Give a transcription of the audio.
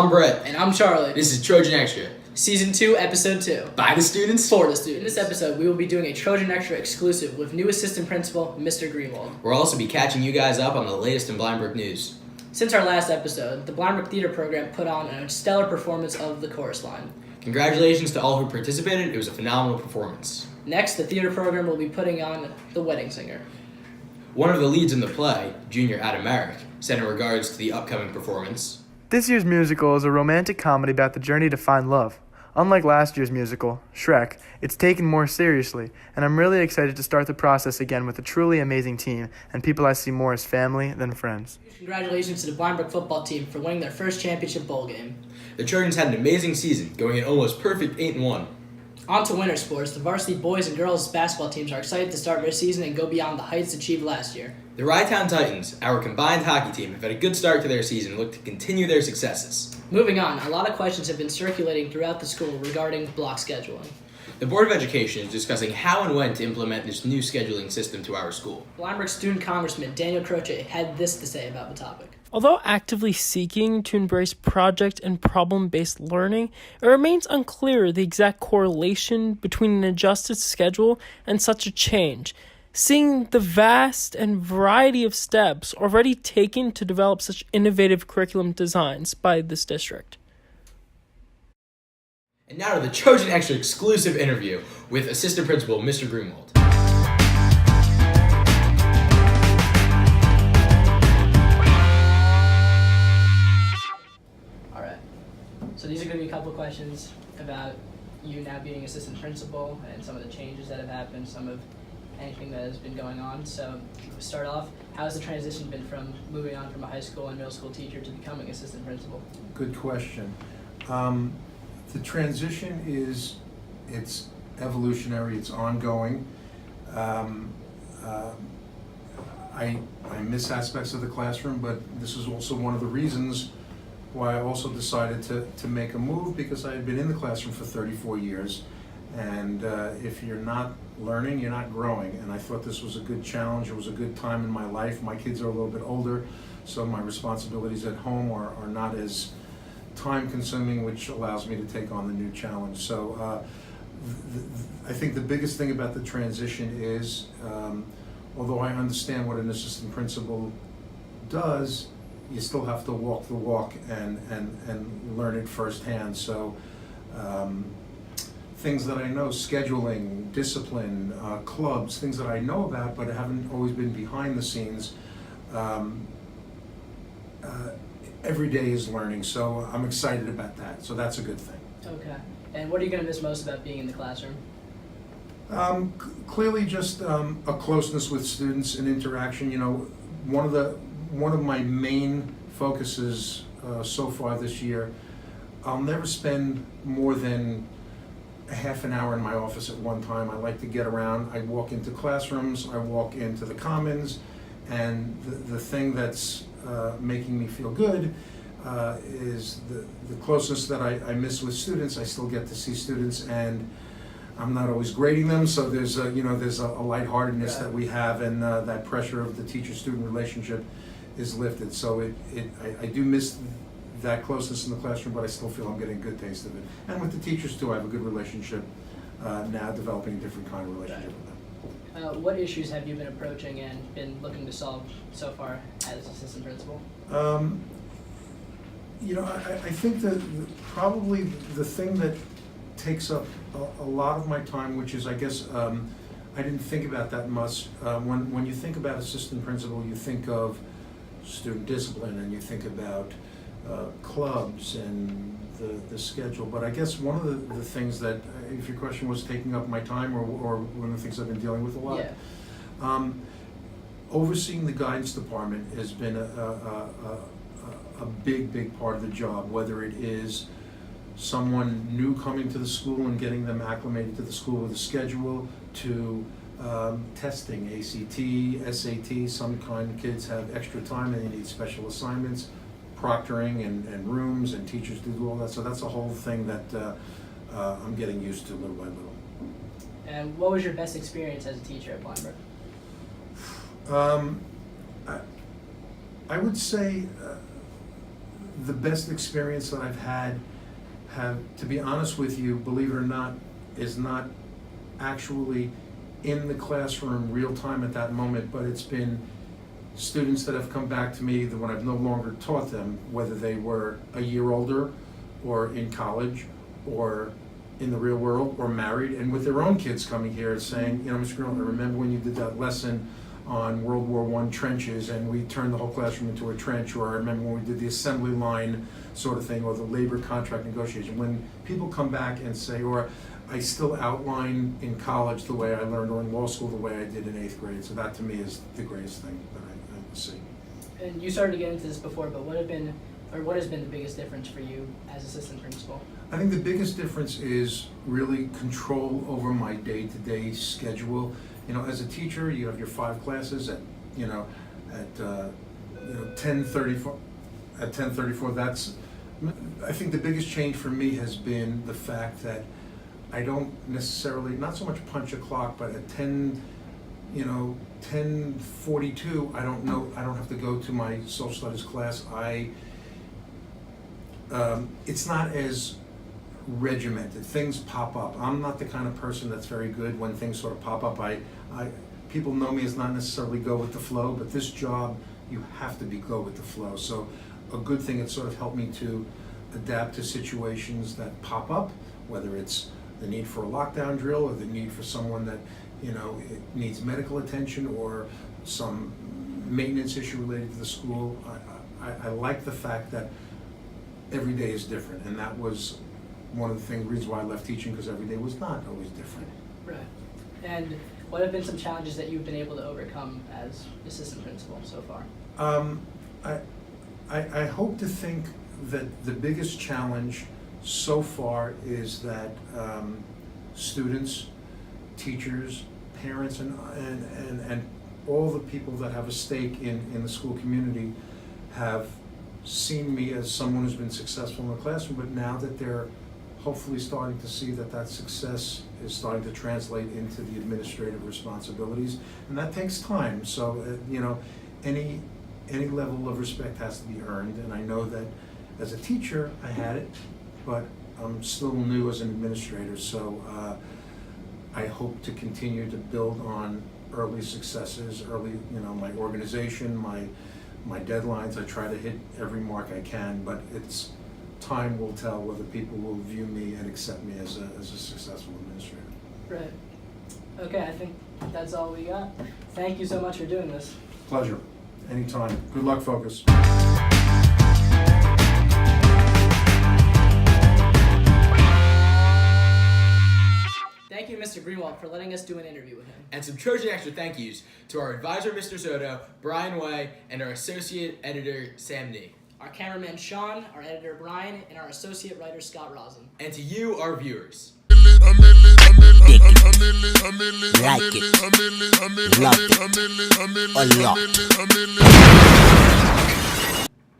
I'm Brett. And I'm Charlie. This is Trojan Extra. Season 2, Episode 2. By the students, for the students. In this episode, we will be doing a Trojan Extra exclusive with new assistant principal, Mr. Greenwald. We'll also be catching you guys up on the latest in Blindbrook news. Since our last episode, the Blindbrook Theater Program put on a stellar performance of the chorus line. Congratulations to all who participated. It was a phenomenal performance. Next, the theater program will be putting on The Wedding Singer. One of the leads in the play, Junior Adam Merrick, said in regards to the upcoming performance, This year's musical is a romantic comedy about the journey to find love. Unlike last year's musical, Shrek, it's taken more seriously, and I'm really excited to start the process again with a truly amazing team and people I see more as family than friends. Congratulations to the Blindbrook football team for winning their first championship bowl game. the Trojans had an amazing season, going an almost perfect 8-1. On to winter sports. The varsity boys and girls basketball teams are excited to start their season and go beyond the heights achieved last year. The Rytown Titans, our combined hockey team, have had a good start to their season and look to continue their successes. Moving on, a lot of questions have been circulating throughout the school regarding block scheduling. The Board of Education is discussing how and when to implement this new scheduling system to our school. Blindbrook student congressman Daniel Croce had this to say about the topic. Although actively seeking to embrace project and problem-based learning, it remains unclear the exact correlation between an adjusted schedule and such a change, seeing the vast and variety of steps already taken to develop such innovative curriculum designs by this district. And now to the Trojan Extra exclusive interview with Assistant Principal Mr. Greenwald. Alright, so these are going to be a couple of questions about you now being assistant principal and some of the changes that have happened, some of anything that has been going on. So to start off, how has the transition been from moving on from a high school and middle school teacher to becoming assistant principal? Good question. The transition it's evolutionary, it's ongoing. I miss aspects of the classroom, but this is also one of the reasons why I also decided to make a move, because I had been in the classroom for 34 years. And if you're not learning, you're not growing. And I thought this was a good challenge. It was a good time in my life. My kids are a little bit older, so my responsibilities at home are not as time consuming, which allows me to take on the new challenge. So I think the biggest thing about the transition is, although I understand what an assistant principal does, you still have to walk the walk and learn it firsthand. So things that I know, scheduling, discipline, clubs, things that I know about but haven't always been behind the scenes. Every day is learning, so I'm excited about that. So that's a good thing. Okay. And what are you going to miss most about being in the classroom? Clearly just a closeness with students and interaction. You know, one of my main focuses so far this year, I'll never spend more than a half an hour in my office at one time. I like to get around. I walk into classrooms, I walk into the commons, and the thing that's making me feel good is the closeness that I miss with students. I still get to see students, and I'm not always grading them, so there's a lightheartedness that we have, and that pressure of the teacher-student relationship is lifted. So I do miss that closeness in the classroom, but I still feel I'm getting a good taste of it. And with the teachers too, I have a good relationship now, developing a different kind of relationship with them. What issues have you been approaching and been looking to solve so far as assistant principal? I think that probably the thing that takes up a lot of my time, which is, I guess, I didn't think about that much. When you think about assistant principal, you think of student discipline and you think about clubs and the schedule. But I guess one of the things that, if your question was taking up my time, or one of the things I've been dealing with a lot, overseeing the guidance department has been a big part of the job, whether it is someone new coming to the school and getting them acclimated to the school with a schedule, to testing, ACT, SAT. Some kind of kids have extra time and they need special assignments, proctoring and rooms, and teachers do all that. So that's a whole thing that I'm getting used to little by little. And what was your best experience as a teacher at Blindbrook? I would say the best experience that I've had, to be honest with you, believe it or not, is not actually in the classroom real time at that moment, but it's been students that have come back to me that when I've no longer taught them, whether they were a year older or in college or in the real world or married, and with their own kids coming here saying, Mr. Greenwald, I remember when you did that lesson on World War I trenches and we turned the whole classroom into a trench, or I remember when we did the assembly line sort of thing, or the labor contract negotiation. When people come back and say, or I still outline in college the way I learned, or in law school the way I did in 8th grade. So that to me is the greatest thing that I see. And you started to get into this before, but what has been the biggest difference for you as assistant principal? I think the biggest difference is really control over my day-to-day schedule. As a teacher, you have your 5 classes at 10:34. At 10:34, I think the biggest change for me has been the fact that I don't necessarily, not so much punch a clock, but at 10:42, I don't have to go to my social studies class. It's not as regimented. Things pop up. I'm not the kind of person that's very good when things sort of pop up. People know me as not necessarily go with the flow, but this job, you have to go with the flow. So a good thing, it's sort of helped me to adapt to situations that pop up, whether it's the need for a lockdown drill or the need for someone that, it needs medical attention or some maintenance issue related to the school. I like the fact that every day is different, and that was one of the reasons why I left teaching, because every day was not always different. Right. And what have been some challenges that you've been able to overcome as assistant principal so far? I hope to think that the biggest challenge so far is that students, teachers, parents, and all the people that have a stake in the school community have seen me as someone who's been successful in the classroom, but now that they're hopefully starting to see that success is starting to translate into the administrative responsibilities, and that takes time. So, any level of respect has to be earned, and I know that as a teacher I had it, but I'm still new as an administrator, so I hope to continue to build on early successes, my organization, my deadlines. I try to hit every mark I can, but time will tell whether people will view me and accept me as a successful administrator. Right. Okay, I think that's all we got. Thank you so much for doing this. Pleasure. Anytime. Good luck, Focus. Thank you, Mr. Greenwald, for letting us do an interview with him. And some Trojan extra thank yous to our advisor, Mr. Soto, Brian Way, and our associate editor, Sam Nee. Our cameraman, Sean, our editor, Brian, and our associate writer, Scott Rosen. And to you, our viewers. Like it, love it, or love it.